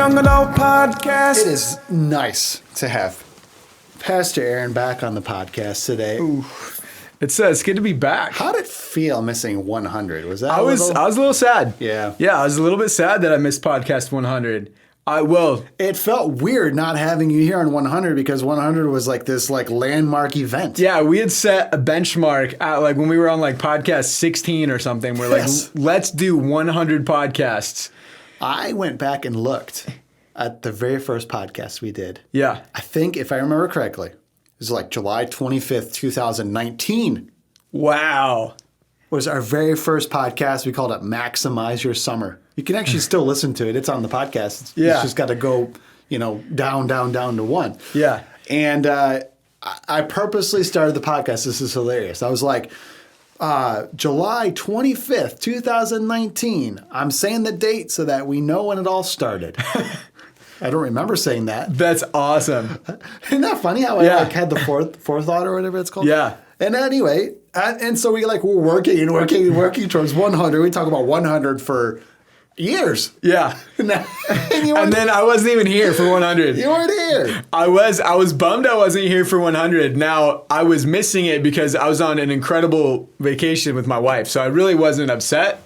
Young Adult Podcast. It is nice to have Pastor Aaron back on the podcast today. Ooh. It's good to be back. How did it feel missing 100? Was that I was a little sad. Yeah. Yeah, I was a little bit sad that I missed podcast 100. It felt weird not having you here on 100 because 100 was like this landmark event. Yeah, we had set a benchmark at when we were on podcast 16 or something. We're Yes. let's do 100 podcasts. I went back and looked at the very first podcast we did. Yeah. I think, if I remember correctly, it was July 25th, 2019. Wow. Was our very first podcast. We called it Maximize Your Summer. You can actually still listen to it. It's on the podcast. Yeah. It's just got to go, down to one. Yeah. And I purposely started the podcast. This is hilarious. I was like, July 25th, 2019. I'm saying the date so that we know when it all started. I don't remember saying that. That's awesome. Isn't that funny how I had the forethought or whatever it's called? Yeah. And anyway, and so we're working towards 100. We talk about 100 for years. Yeah. And then I wasn't even here for 100. You weren't here. I was bummed I wasn't here for 100. Now, I was missing it because I was on an incredible vacation with my wife. So I really wasn't upset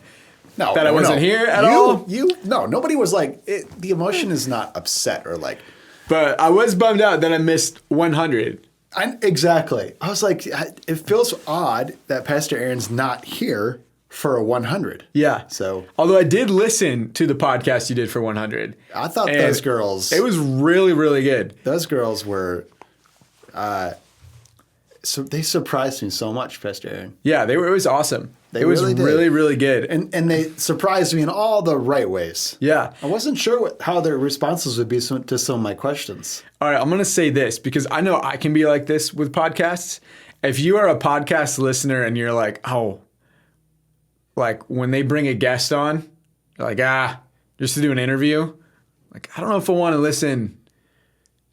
that I wasn't here at all. No, nobody was the emotion is not upset or But I was bummed out that I missed 100. Exactly. I was like, it feels odd that Pastor Aaron's not here for a 100. Yeah. So, although I did listen to the podcast you did for 100. I thought those girls. It was really, really good. Those girls were. So they surprised me so much, Pastor Aaron. Yeah, it was awesome. They it was really did. really, really good. And they surprised me in all the right ways. Yeah. I wasn't sure how their responses would be to some of my questions. All right, I'm going to say this because I know I can be like this with podcasts. If you are a podcast listener and you're when they bring a guest on, you're just to do an interview, I don't know if I want to listen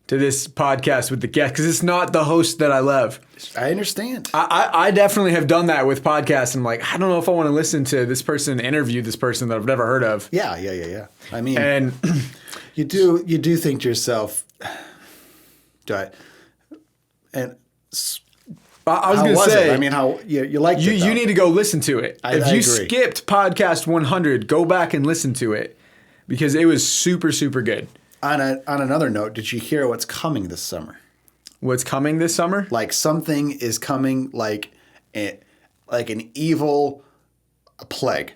to this podcast with the guest because it's not the host that I love. I understand. I definitely have done that with podcasts. And I'm I don't know if I want to listen to this person interview this person that I've never heard of. Yeah. I mean, and you do think to yourself, I was going to say, I mean, how you liked it, though. You need to go listen to it. If you agree. skipped podcast 100, go back and listen to it because it was super, super good. On another note, did you hear what's coming this summer? What's coming this summer? Something is coming like an evil plague.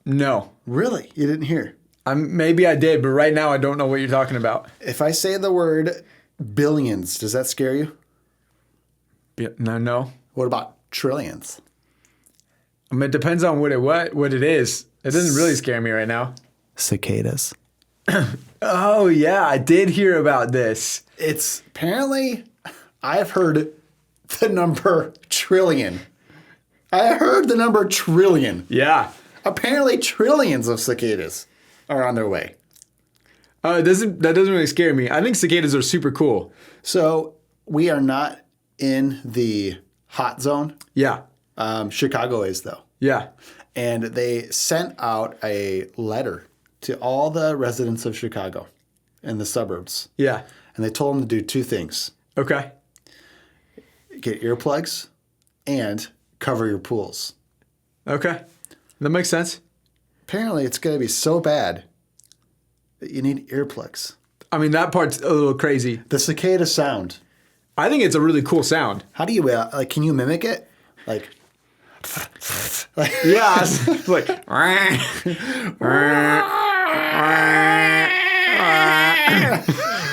No. Really? You didn't hear? Maybe I did, but right now I don't know what you're talking about. If I say the word billions, does that scare you? No. What about trillions? I mean, it depends on what it is. It doesn't really scare me right now. Cicadas. Oh, yeah. I did hear about this. It's apparently, I've heard the number trillion. I heard the number trillion. Yeah. Apparently trillions of cicadas are on their way. That doesn't really scare me. I think cicadas are super cool. So we are not in the hot zone. Yeah. Chicago is, though. Yeah. And they sent out a letter to all the residents of Chicago in the suburbs. Yeah. And they told them to do two things. Okay. Get earplugs and cover your pools. Okay. That makes sense. Apparently, it's going to be so bad that you need earplugs. I mean, that part's a little crazy. The cicada sound. I think it's a really cool sound. How do you, can you mimic it? Yeah. It's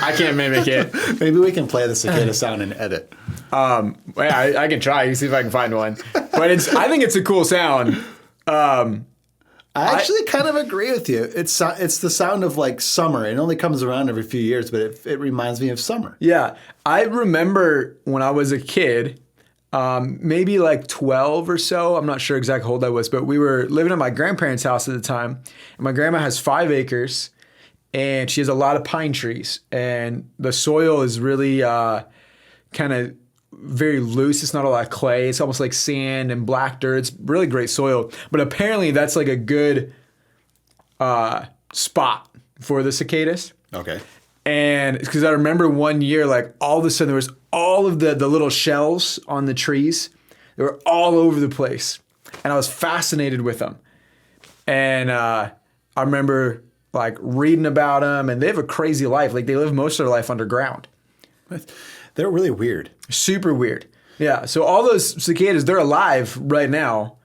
I can't mimic it. Maybe we can play the cicada sound and edit. I can try. See if I can find one. But I think it's a cool sound. I actually kind of agree with you. It's the sound of summer. It only comes around every few years, but it reminds me of summer. Yeah. I remember when I was a kid, maybe 12 or so. I'm not sure exactly how old I was, but we were living at my grandparents' house at the time. And my grandma has 5 acres, and she has a lot of pine trees. And the soil is really kind of very loose. It's not a lot of clay. It's almost like sand and black dirt. It's really great soil. But apparently that's a good spot for the cicadas. Okay. And because I remember one year, like all of a sudden there was all of the little shells on the trees. They were all over the place. And I was fascinated with them. And I remember like reading about them, and they have a crazy life. Like they live most of their life underground. They're really weird. Super weird. Yeah. So all those cicadas, they're alive right now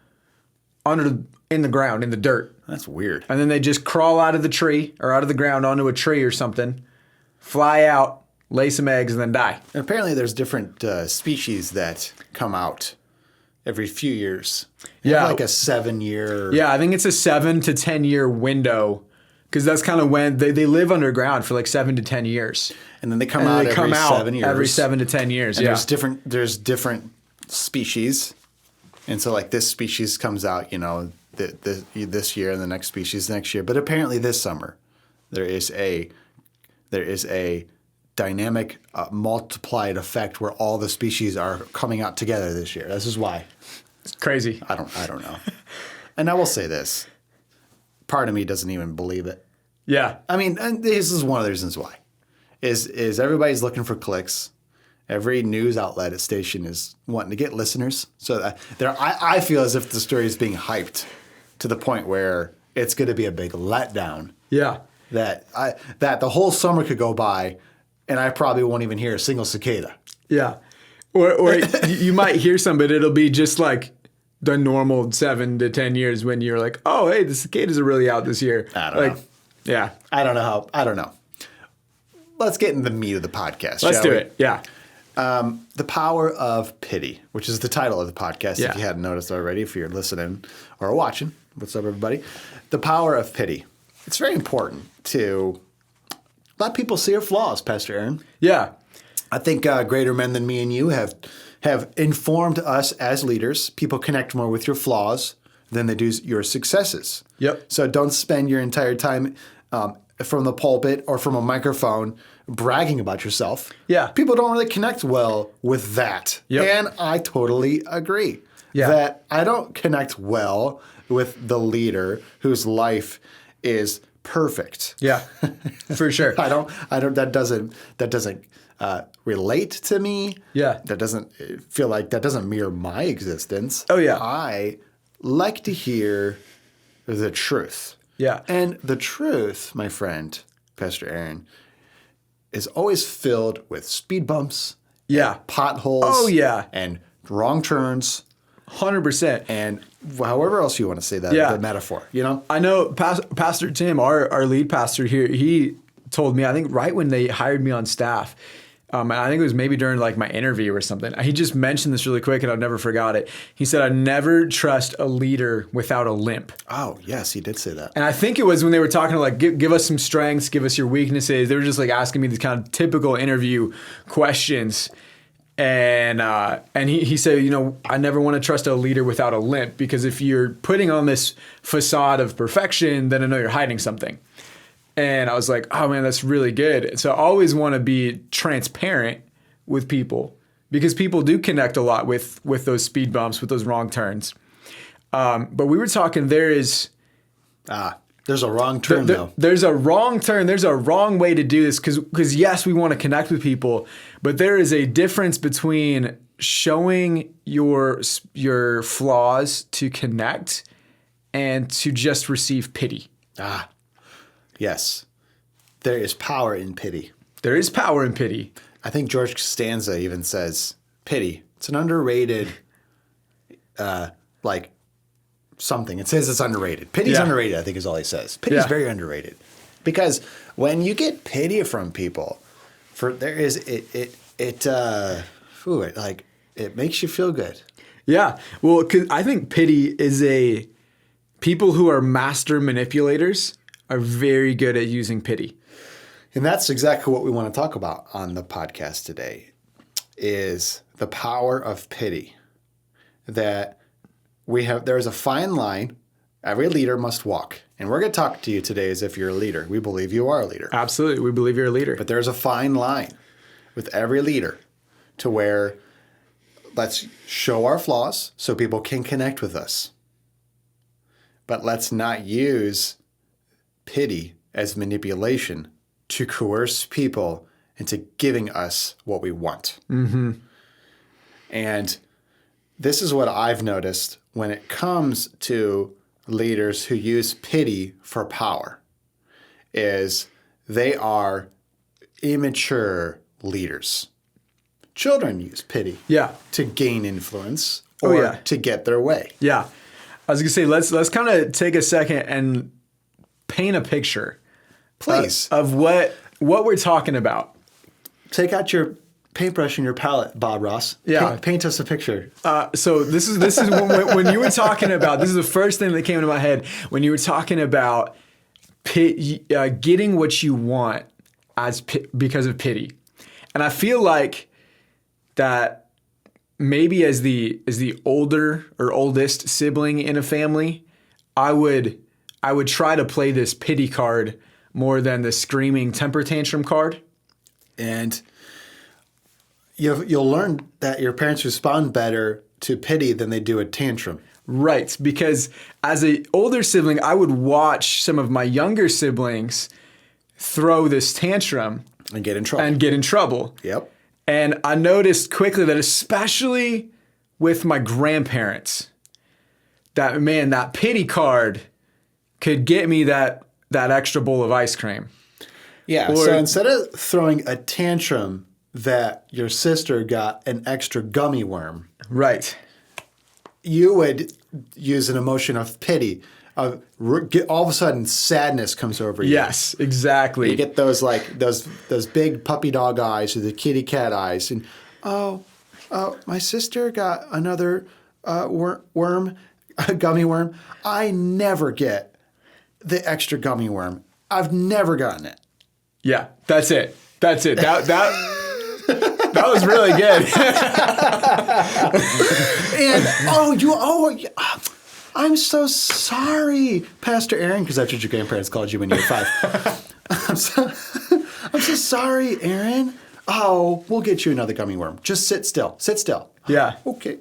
in the ground, in the dirt. That's weird. And then they just crawl out of the tree or out of the ground onto a tree or something, fly out, lay some eggs, and then die. And apparently there's different species that come out every few years. They have like a 7-year. Yeah, I think it's a 7 to 10 year window, because that's kind of when they live underground for like 7 to 10 years. And then they come out every 7 years. Every 7 to 10 years, and yeah. There's different species. And so like this species comes out, this year, and the next species next year. But apparently this summer there is a dynamic multiplied effect where all the species are coming out together this year. This is why. It's crazy. I don't know. And I will say this. Part of me doesn't even believe it. Yeah. I mean, and this is one of the reasons why. Is everybody's looking for clicks. Every news outlet at station is wanting to get listeners. So I feel as if the story is being hyped to the point where it's going to be a big letdown. Yeah. That the whole summer could go by and I probably won't even hear a single cicada. Yeah. Or you might hear some, but it'll be just like the normal 7 to 10 years when you're like, oh, hey, the cicadas are really out this year. I don't know. Yeah. I don't know. Let's get into the meat of the podcast. Let's do it. Yeah. The Power of Pity, which is the title of the podcast, Yeah. if you hadn't noticed already, if you're listening or watching. What's up, everybody? The Power of Pity. It's very important to let people see your flaws, Pastor Aaron. Yeah. I think greater men than me and you have informed us as leaders. People connect more with your flaws than they do your successes. Yep. So don't spend your entire time from the pulpit or from a microphone bragging about yourself. Yeah. People don't really connect well with that. Yep. And I totally agree. Yeah. That I don't connect well with the leader whose life is perfect. Yeah. For sure. I don't. That doesn't relate to me. Yeah. That doesn't feel like that doesn't mirror my existence. Oh, yeah. I like to hear the truth. Yeah. And the truth, my friend, Pastor Aaron, is always filled with speed bumps. Yeah. And potholes. Oh, yeah. And wrong turns. 100%. And however else you want to say that, Yeah. the metaphor, you know? I know Pastor Tim, our lead pastor here, he told me, I think right when they hired me on staff, I think it was maybe during like my interview or something. He just mentioned this really quick and I've never forgot it. He said, I never trust a leader without a limp. Oh, yes, he did say that. And I think it was when they were talking to like, give us some strengths, give us your weaknesses. They were just like asking me these kind of typical interview questions. And he said, I never want to trust a leader without a limp, because if you're putting on this facade of perfection, then I know you're hiding something. And I was like, oh man, that's really good. So I always want to be transparent with people, because people do connect a lot with those speed bumps, with those wrong turns. But we were talking, there's a wrong turn though. There's a wrong turn. There's a wrong way to do this, because yes, we want to connect with people, but there is a difference between showing your flaws to connect and to just receive pity. Yes. There is power in pity. There is power in pity. I think George Costanza even says pity. It's an underrated, something. It says it's underrated. Pity's underrated, I think is all he says. Pity's very underrated. Because when you get pity from people, it makes you feel good. Yeah. Well, 'cause I think pity is people who are master manipulators are very good at using pity. And that's exactly what we want to talk about on the podcast today, is the power of pity. That there is a fine line every leader must walk. And we're going to talk to you today as if you're a leader. We believe you are a leader. Absolutely. We believe you're a leader. But there's a fine line with every leader to where let's show our flaws so people can connect with us. But let's not use pity as manipulation to coerce people into giving us what we want. Mm-hmm. And this is what I've noticed when it comes to leaders who use pity for power, is they are immature leaders. Children use pity to gain influence or to get their way. Yeah. I was going to say, let's kind of take a second and paint a picture. Please. Of what we're talking about. Take out your paintbrush and your palette, Bob Ross. Yeah. Paint us a picture. So this is when you were talking about, this is the first thing that came into my head when you were talking about getting what you want because of pity. And I feel like that maybe as the older or oldest sibling in a family, I would try to play this pity card more than the screaming temper tantrum card. And you'll learn that your parents respond better to pity than they do a tantrum. Right, because as an older sibling, I would watch some of my younger siblings throw this tantrum and get in trouble. Yep. And I noticed quickly that especially with my grandparents, that pity card could get me that extra bowl of ice cream. Yeah, so instead of throwing a tantrum that your sister got an extra gummy worm. Right. You would use an emotion of pity. All of a sudden, sadness comes over you. Yes, exactly. You get those big puppy dog eyes or the kitty cat eyes, and my sister got another worm, a gummy worm. I never get the extra gummy worm. I've never gotten it. Yeah, that's it. That was really good. And I'm so sorry, Pastor Aaron, because that's what your grandparents called you when you were 5. I'm so sorry, Aaron. Oh, we'll get you another gummy worm. Just sit still. Sit still. Yeah. Okay.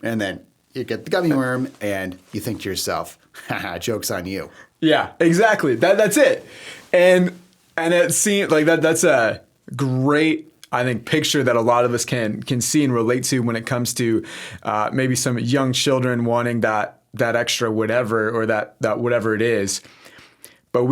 And then you get the gummy worm, and you think to yourself, haha, joke's on you. Yeah, exactly. That's it. And it seemed like that's a great, I think, picture that a lot of us can see and relate to when it comes to maybe some young children wanting that extra whatever or that whatever it is. But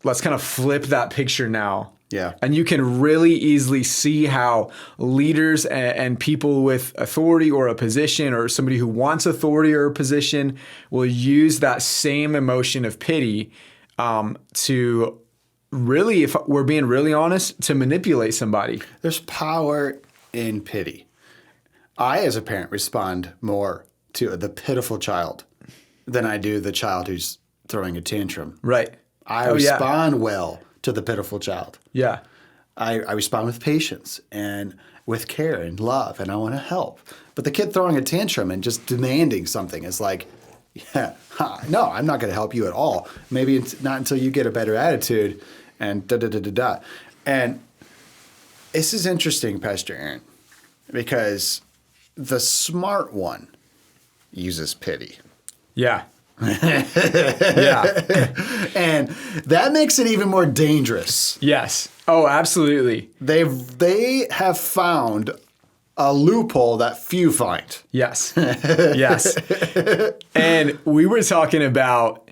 let's kind of flip that picture now. Yeah. And you can really easily see how leaders and people with authority or a position or somebody who wants authority or a position will use that same emotion of pity to really, if we're being really honest, to manipulate somebody. There's power in pity. I, as a parent, respond more to the pitiful child than I do the child who's throwing a tantrum. Right. I respond well to the pitiful child. Yeah. I respond with patience and with care and love, and I want to help. But the kid throwing a tantrum and just demanding something is like, no, I'm not going to help you at all. Maybe it's not until you get a better attitude and da-da-da-da-da. And this is interesting, Pastor Aaron, because the smart one uses pity. Yeah. Yeah. And that makes it even more dangerous. Yes. Oh, absolutely. They have found a loophole that few find. Yes. Yes. And we were talking about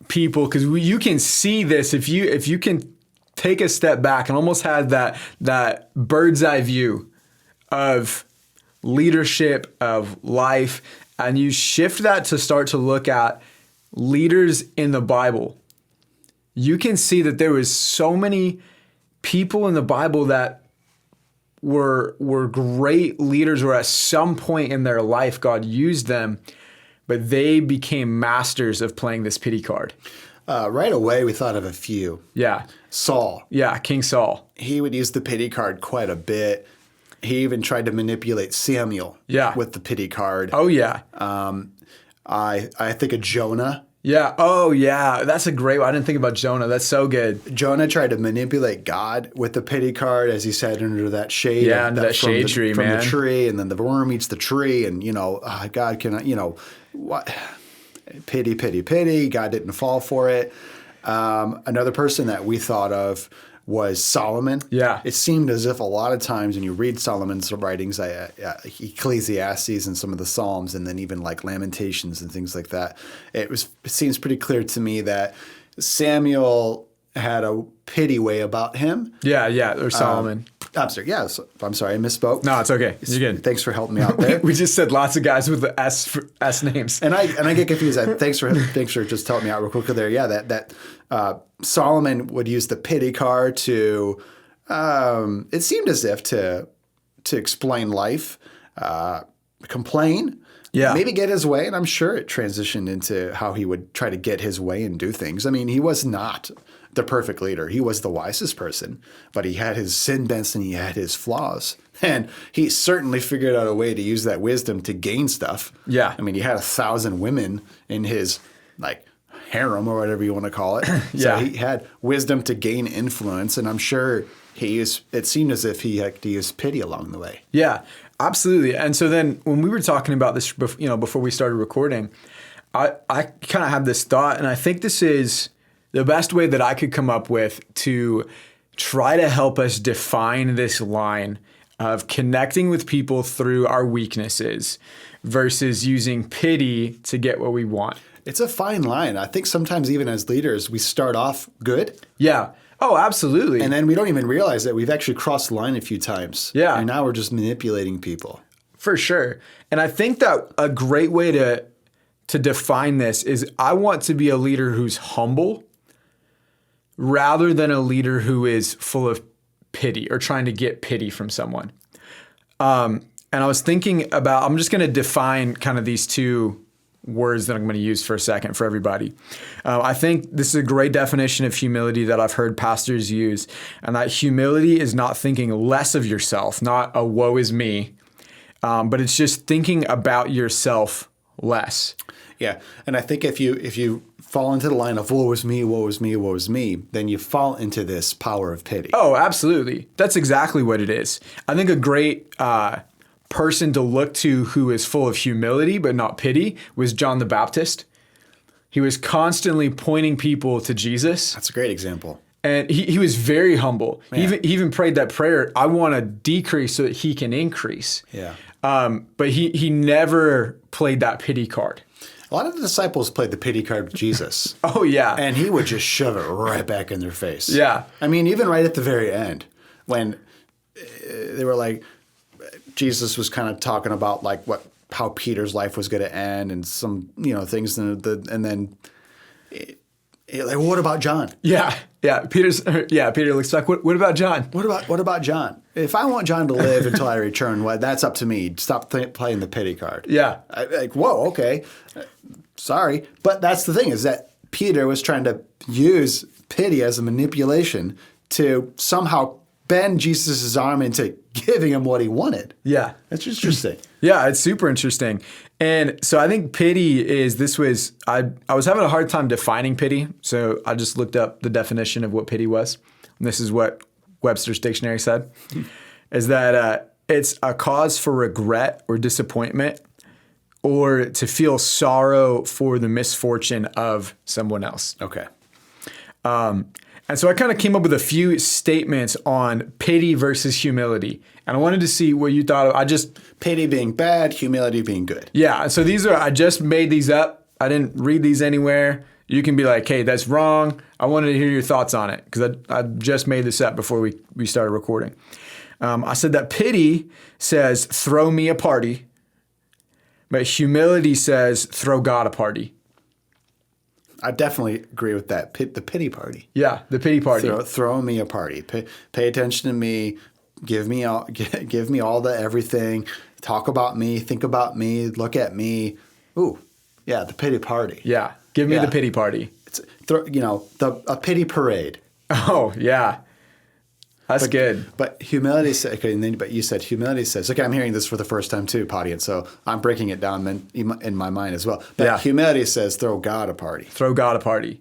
people because you can see this if you can take a step back and almost have that bird's eye view of leadership, of life, and you shift that to start to look at leaders in the Bible. You can see that there was so many people in the Bible that were great leaders, or at some point in their life God used them, but they became masters of playing this pity card. Right away, we thought of a few. Yeah. Saul. Yeah, King Saul. He would use the pity card quite a bit. He even tried to manipulate Samuel with the pity card. Oh, yeah. I think of Jonah. Yeah. Oh, yeah. That's a great one. I didn't think about Jonah. That's so good. Jonah tried to manipulate God with the pity card as he sat under that shade. Yeah, under that shade tree, from man. the tree, and then the worm eats the tree, and, God cannot, what? Pity, pity, pity. God didn't fall for it. Another person that we thought of was Solomon. Yeah. It seemed as if a lot of times when you read Solomon's writings, Ecclesiastes and some of the Psalms, and then even like Lamentations and things like that, it seems pretty clear to me that Samuel had a pity way about him. Yeah, or Solomon. I'm sorry. Yeah, I'm sorry. I misspoke. No, it's okay. You're good. Thanks for helping me out there. We just said lots of guys with the S names. And I get confused. Thanks for just helping me out real quick there. Yeah, that Solomon would use the pity card to. It seemed as if to explain life, complain. Yeah. Maybe get his way, and I'm sure it transitioned into how he would try to get his way and do things. I mean, he was not the perfect leader. He was the wisest person, but he had his sin bents and he had his flaws. And he certainly figured out a way to use that wisdom to gain stuff. Yeah. I mean, he had 1,000 women in his harem or whatever you want to call it. Yeah. So he had wisdom to gain influence, and I'm sure it seemed as if he had to use pity along the way. Yeah, absolutely. And so then when we were talking about this, before we started recording, I kind of had this thought, and I think this is the best way that I could come up with to try to help us define this line of connecting with people through our weaknesses versus using pity to get what we want. It's a fine line. I think sometimes even as leaders, we start off good. Yeah. Oh, absolutely. And then we don't even realize that we've actually crossed the line a few times. Yeah. And now we're just manipulating people. For sure. And I think that a great way to define this is I want to be a leader who's humble rather than a leader who is full of pity or trying to get pity from someone. And I was thinking about, I'm just going to define kind of these two words that I'm going to use for a second for everybody. I think this is a great definition of humility that I've heard pastors use, and that humility is not thinking less of yourself, not a woe is me, but it's just thinking about yourself less. Yeah. And I think if you fall into the line of woe is me, woe is me, woe is me, then you fall into this power of pity. Oh, absolutely. That's exactly what it is. I think a great person to look to who is full of humility but not pity was John the Baptist. He was constantly pointing people to Jesus. That's a great example. And he was very humble. Yeah. He even prayed that prayer, I want to decrease so that he can increase. Yeah. But he never played that pity card. A lot of the disciples played the pity card with Jesus. Oh, yeah. And he would just shove it right back in their face. Yeah. I mean, even right at the very end, when they were like, Jesus was kind of talking about how Peter's life was going to end and some things, and then like, what about John? Yeah. Peter looks like, what about John? What about John? If I want John to live until I return, that's up to me. Stop playing the pity card. Yeah. Whoa, okay. Sorry. But that's the thing, is that Peter was trying to use pity as a manipulation to somehow bend Jesus' arm into giving him what he wanted. Yeah. That's interesting. Yeah, it's super interesting. And so I think pity I was having a hard time defining pity. So I just looked up the definition of what pity was. And this is what Webster's dictionary said, is that it's a cause for regret or disappointment, or to feel sorrow for the misfortune of someone else. Okay. And so I kind of came up with a few statements on pity versus humility. And I wanted to see what you thought of. Pity being bad, humility being good. Yeah. So I just made these up. I didn't read these anywhere. You can be like, hey, that's wrong. I wanted to hear your thoughts on it because I just made this up before we started recording. I said that pity says, throw me a party. But humility says, throw God a party. I definitely agree with that. The pity party. Yeah, the pity party. Throw me a party. Pay attention to me. Give me all the everything. Talk about me. Think about me. Look at me. Ooh, yeah, the pity party. Yeah, give me the pity party. It's a pity parade. Oh yeah, that's good. But humility says, okay, but you said humility says, okay, I'm hearing this for the first time too, Potty, so I'm breaking it down in my mind as well. But humility says, throw God a party. Throw God a party.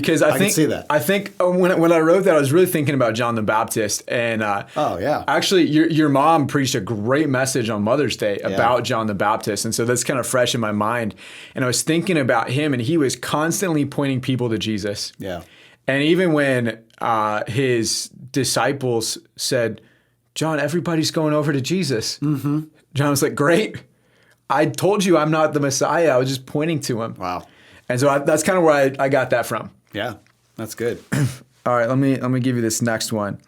Because I can think see that. I think when I wrote that, I was really thinking about John the Baptist, and Oh, yeah. actually, your mom preached a great message on Mother's Day about John the Baptist, and so that's kind of fresh in my mind. And I was thinking about him, and he was constantly pointing people to Jesus. Yeah. And even when his disciples said, "John, everybody's going over to Jesus," John was like, "Great! I told you I'm not the Messiah. I was just pointing to him." Wow. And so that's kind of where I got that from. Yeah. That's good. All right, let me give you this next one.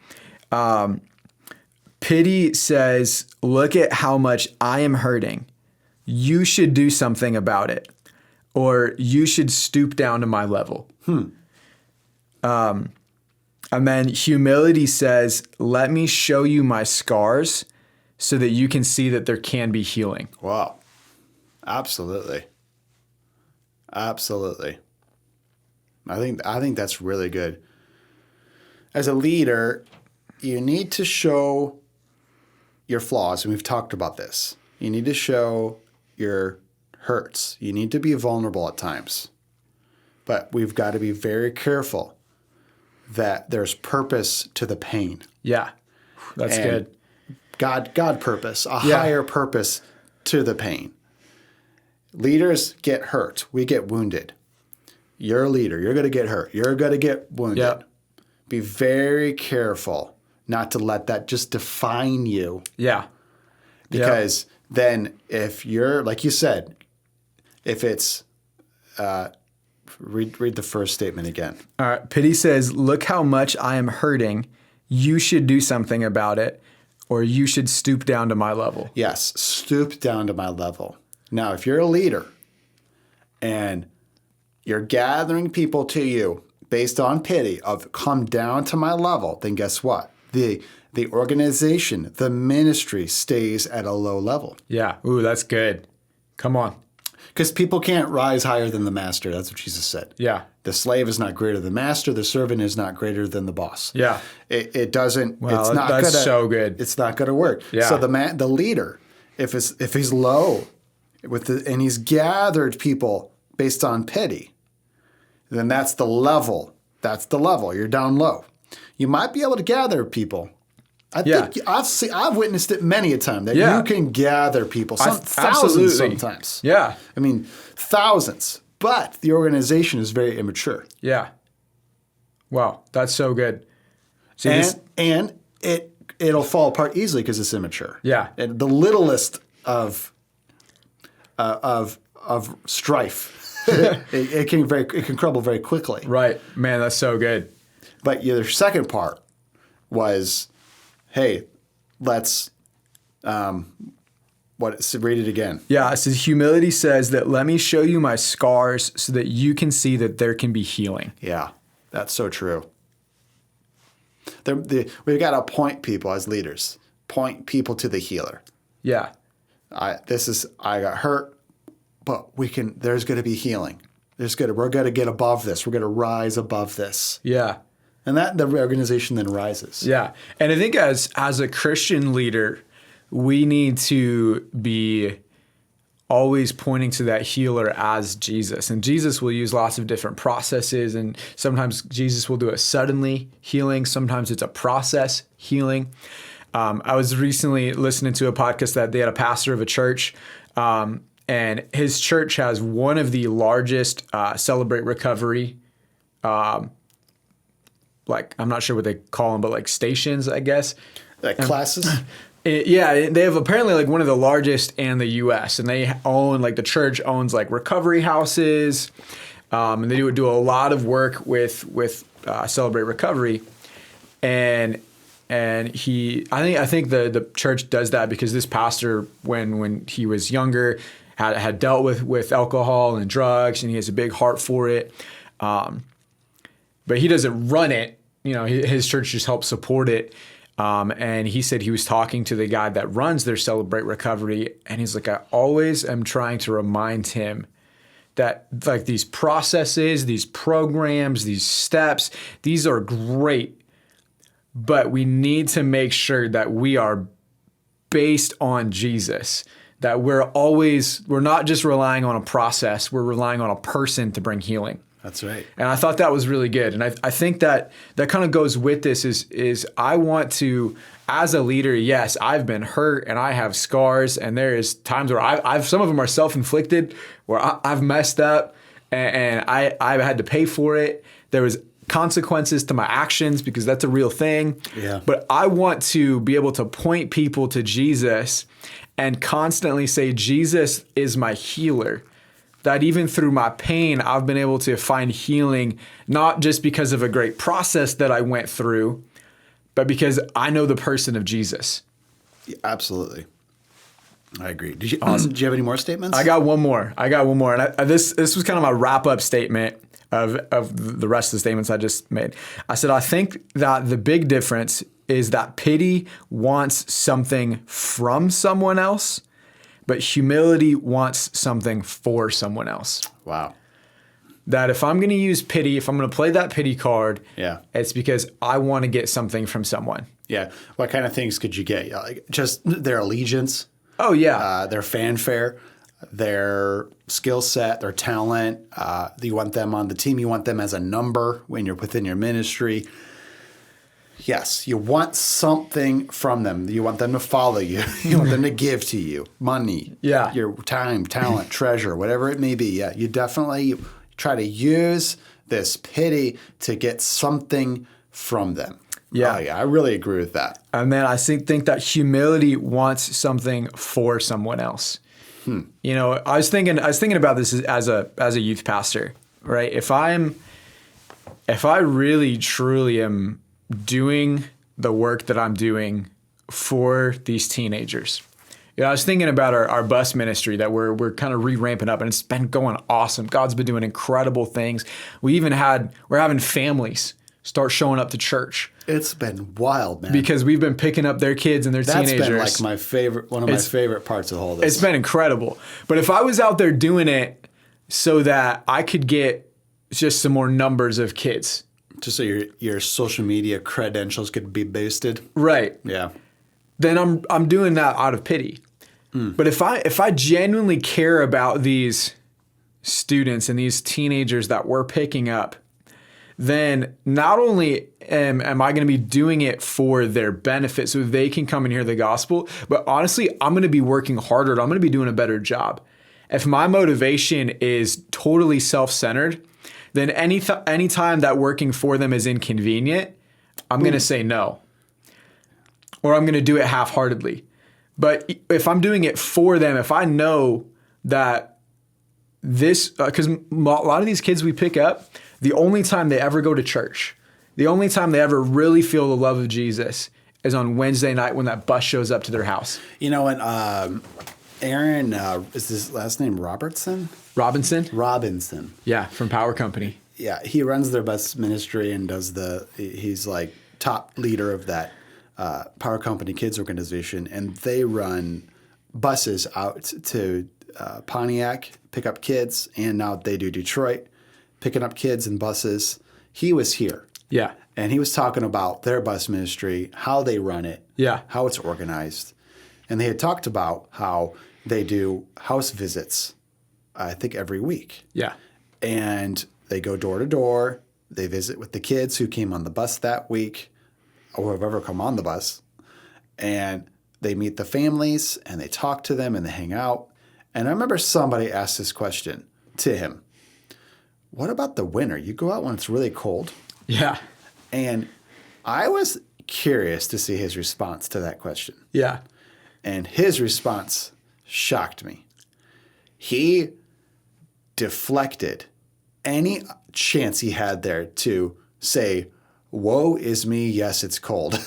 Pity says, "Look at how much I am hurting. You should do something about it, or you should stoop down to my level." And then humility says, "Let me show you my scars so that you can see that there can be healing." Wow. Absolutely. Absolutely. I think that's really good. As a leader, you need to show your flaws, and we've talked about this. You need to show your hurts. You need to be vulnerable at times. But we've got to be very careful that there's purpose to the pain. Yeah, that's And good. God purpose, a higher purpose to the pain. Leaders get hurt. We get wounded. You're a leader. You're going to get hurt. You're going to get wounded. Yep. Be very careful not to let that just define you. Yeah. Because then if you're, like you said, if it's, read the first statement again. All right. Pity says, "Look how much I am hurting. You should do something about it, or you should stoop down to my level." Yes, stoop down to my level. Now, if you're a leader and you're gathering people to you based on pity of come down to my level, then guess what? The organization, the ministry stays at a low level. Yeah. Ooh, that's good. Come on. Because people can't rise higher than the master. That's what Jesus said. Yeah. The slave is not greater than the master. The servant is not greater than the boss. Yeah. It doesn't. Wow, it's not that's gonna, so good. It's not going to work. Yeah. So the leader, if he's low, and he's gathered people based on pity, then that's the level. That's the level. You're down low. You might be able to gather people. I think I've witnessed it many a time that you can gather people, thousands sometimes. Yeah. I mean, thousands. But the organization is very immature. Yeah. Wow, that's so good. See, And it'll fall apart easily because it's immature. Yeah. And the littlest of strife, it can crumble very quickly. Right. Man, that's so good. But your second part was, hey, let's read it again. Yeah, it says humility says that let me show you my scars so that you can see that there can be healing. Yeah, that's so true. We've got to point people as leaders, point people to the healer. Yeah. I got hurt, but there's going to be healing. We're going to get above this. We're going to rise above this. Yeah. And that the organization then rises. Yeah. And I think as a Christian leader, we need to be always pointing to that healer as Jesus. And Jesus will use lots of different processes. And sometimes Jesus will do it suddenly healing. Sometimes it's a process healing. I was recently listening to a podcast that they had a pastor of a church, and his church has one of the largest Celebrate Recovery, I'm not sure what they call them, but like stations, I guess. Like classes? They have apparently one of the largest in the U.S. and they own the church owns recovery houses, and they do a lot of work with Celebrate Recovery, and I think the church does that because this pastor when he was younger had dealt with alcohol and drugs, and he has a big heart for it, but he doesn't run it. His church just helps support it. And he said he was talking to the guy that runs their Celebrate Recovery, and he's like, I always am trying to remind him that these processes, these programs, these steps, these are great, but we need to make sure that we are based on Jesus, that we're not just relying on a process, we're relying on a person to bring healing. That's right. And I thought that was really good. And I think that kind of goes with this is I want to, as a leader, yes, I've been hurt and I have scars, and there is times where I've some of them are self-inflicted, where I've messed up and I've had to pay for it. There was consequences to my actions because that's a real thing. Yeah. But I want to be able to point people to Jesus and constantly say, Jesus is my healer. That even through my pain, I've been able to find healing, not just because of a great process that I went through, but because I know the person of Jesus. Yeah, absolutely. I agree. Did you have any more statements? I got one more. And this was kind of my wrap-up statement of the rest of the statements I just made. I said, I think that the big difference is that pity wants something from someone else, but humility wants something for someone else. Wow. That if I'm going to use pity, if I'm going to play that pity card, Yeah. it's because I want to get something from someone. Yeah. What kind of things could you get? Like just their allegiance, Oh, yeah. their fanfare, their skill set, their talent. You want them on the team. You want them as a number when you're within your ministry. Yes, you want something from them. You want them to follow you. You want them to give to you money, Yeah. your time, talent, treasure, whatever it may be. Yeah, you definitely try to use this pity to get something from them. Yeah. Oh, yeah, I really agree with that. And then I think that humility wants something for someone else. You know, I was thinking about this as a youth pastor, right? If I really truly am doing the work that I'm doing for these teenagers. You know, I was thinking about our bus ministry that we're kind of re-ramping up, and it's been going awesome. God's been doing incredible things. We're having families start showing up to church. It's been wild, man. Because we've been picking up their kids and their teenagers. That's been like one of my favorite parts of all this. It's been incredible. But if I was out there doing it so that I could get just some more numbers of kids. Just so your social media credentials could be boosted. Right. Yeah. Then I'm doing that out of pity. But if I genuinely care about these students and these teenagers that we're picking up, then not only am I going to be doing it for their benefit so they can come and hear the gospel, but honestly, I'm going to be working harder. I'm going to be doing a better job. If my motivation is totally self-centered, then any time that working for them is inconvenient, I'm going to say no. Or I'm going to do it half-heartedly. But if I'm doing it for them, if I know that this, because a lot of these kids we pick up, the only time they ever go to church, the only time they ever really feel the love of Jesus is on Wednesday night when that bus shows up to their house. You know what? Aaron, is his last name Robertson? Robinson? Yeah, from Power Company. Yeah, he runs their bus ministry and he's like top leader of that Power Company Kids organization. And they run buses out to Pontiac, pick up kids. And now they do Detroit, picking up kids and buses. He was here. Yeah. And he was talking about their bus ministry, how they run it, Yeah. how it's organized. And they had talked about how they do house visits, I think every week. Yeah. And they go door to door. They visit with the kids who came on the bus that week or have ever come on the bus. And they meet the families and they talk to them and they hang out. And I remember somebody asked this question to him. What about the winter? You go out when it's really cold? Yeah. And I was curious to see his response to that question. Yeah. And his response shocked me. He deflected any chance he had there to say, woe is me, yes, it's cold.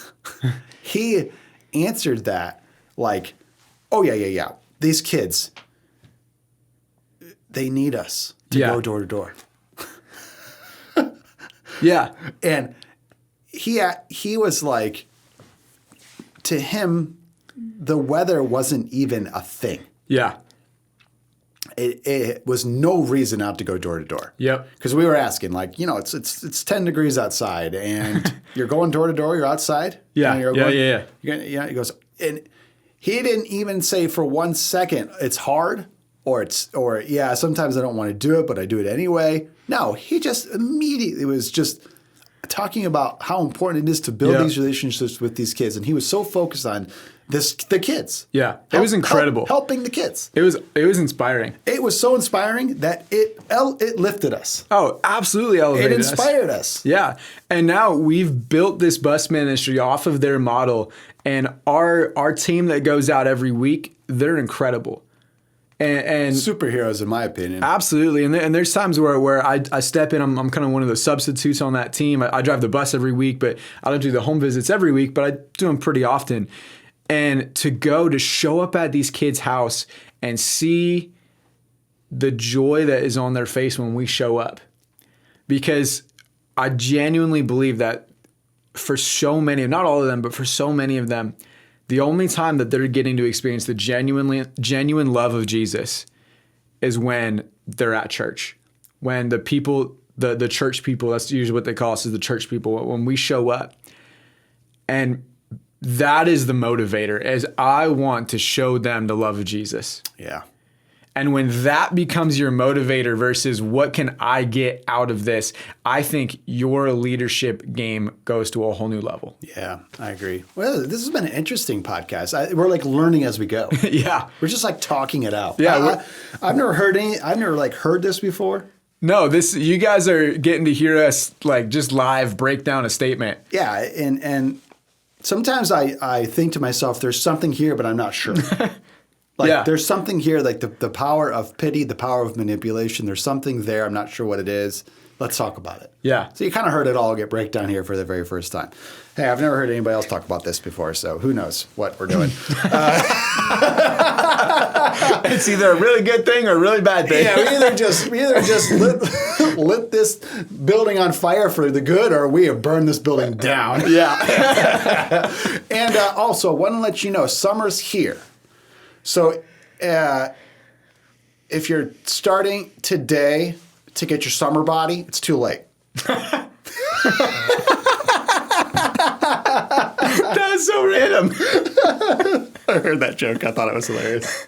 He answered that like, oh, yeah. These kids, they need us to go door to door. Yeah. And he was like, to him, the weather wasn't even a thing. Yeah. It was no reason not to go door to door. Yep. Because we were asking, like, it's 10 degrees outside, and you're going door to door. You're outside. Yeah. Yeah. He goes, and he didn't even say for 1 second it's hard or yeah, sometimes I don't want to do it, but I do it anyway. No, he just immediately was just talking about how important it is to build these relationships with these kids, and he was so focused on the kids. Yeah, it was incredible. Helping the kids. It was inspiring. It was so inspiring that it lifted us. Oh, absolutely elevated It inspired us. Yeah. And now we've built this bus ministry off of their model, and our team that goes out every week, they're incredible. And superheroes, in my opinion. Absolutely. And there's times where I step in, I'm kind of one of the substitutes on that team. I drive the bus every week, but I don't do the home visits every week, but I do them pretty often. And to show up at these kids' house and see the joy that is on their face when we show up. Because I genuinely believe that for so many, not all of them, but for so many of them, the only time that they're getting to experience the genuine love of Jesus is when they're at church. When the people, the church people, that's usually what they call us, is the church people, when we show up. And that is the motivator, as I want to show them the love of Jesus. Yeah. And when that becomes your motivator versus what can I get out of this, I think your leadership game goes to a whole new level. Yeah, I agree. Well, this has been an interesting podcast. We're like learning as we go. Yeah. We're just like talking it out. Yeah. I've never heard this before. No, you guys are getting to hear us like just live break down a statement. Yeah. And sometimes I think to myself, there's something here, but I'm not sure. There's something here, like the power of pity, the power of manipulation. There's something there. I'm not sure what it is. Let's talk about it. Yeah. So you kind of heard it all get break down here for the very first time. Hey, I've never heard anybody else talk about this before, so who knows what we're doing. It's either a really good thing or a really bad thing. Yeah, we either just lit this building on fire for the good, or we have burned this building down. Yeah. And also, I want to let you know, summer's here. So if you're starting today to get your summer body, it's too late. That was so random. I heard that joke. I thought it was hilarious.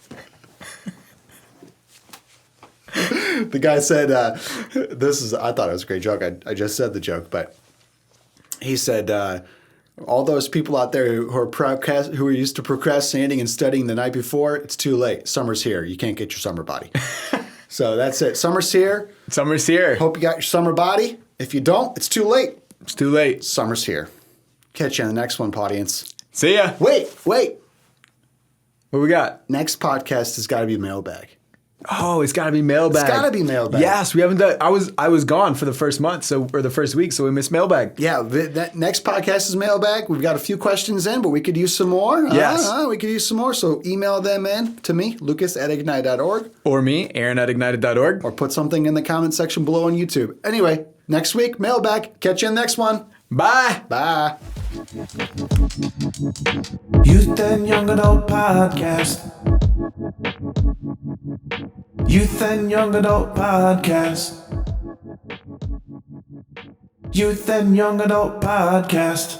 The guy said, I thought it was a great joke. I just said the joke, but he said, all those people out there who are used to procrastinating and studying the night before, it's too late. Summer's here. You can't get your summer body. So that's it. Summer's here. Summer's here. Hope you got your summer body. If you don't, it's too late. It's too late. Summer's here. Catch you on the next one, audience. See ya. Wait. What we got? Next podcast has got to be mailbag. Oh, it's got to be mailbag. It's got to be mailbag. Yes, we haven't done. I was gone for the first month, or the first week, so we missed mailbag. Yeah, that next podcast is mailbag. We've got a few questions in, but we could use some more. Yes, we could use some more. So email them in to me, lucas@ignite.org, or me, Aaron@ignited.org, or put something in the comment section below on YouTube. Anyway, next week mailbag. Catch you in the next one. Bye. Bye. Youth and Young Adult Podcast. Youth and Young Adult Podcast. Youth and Young Adult Podcast.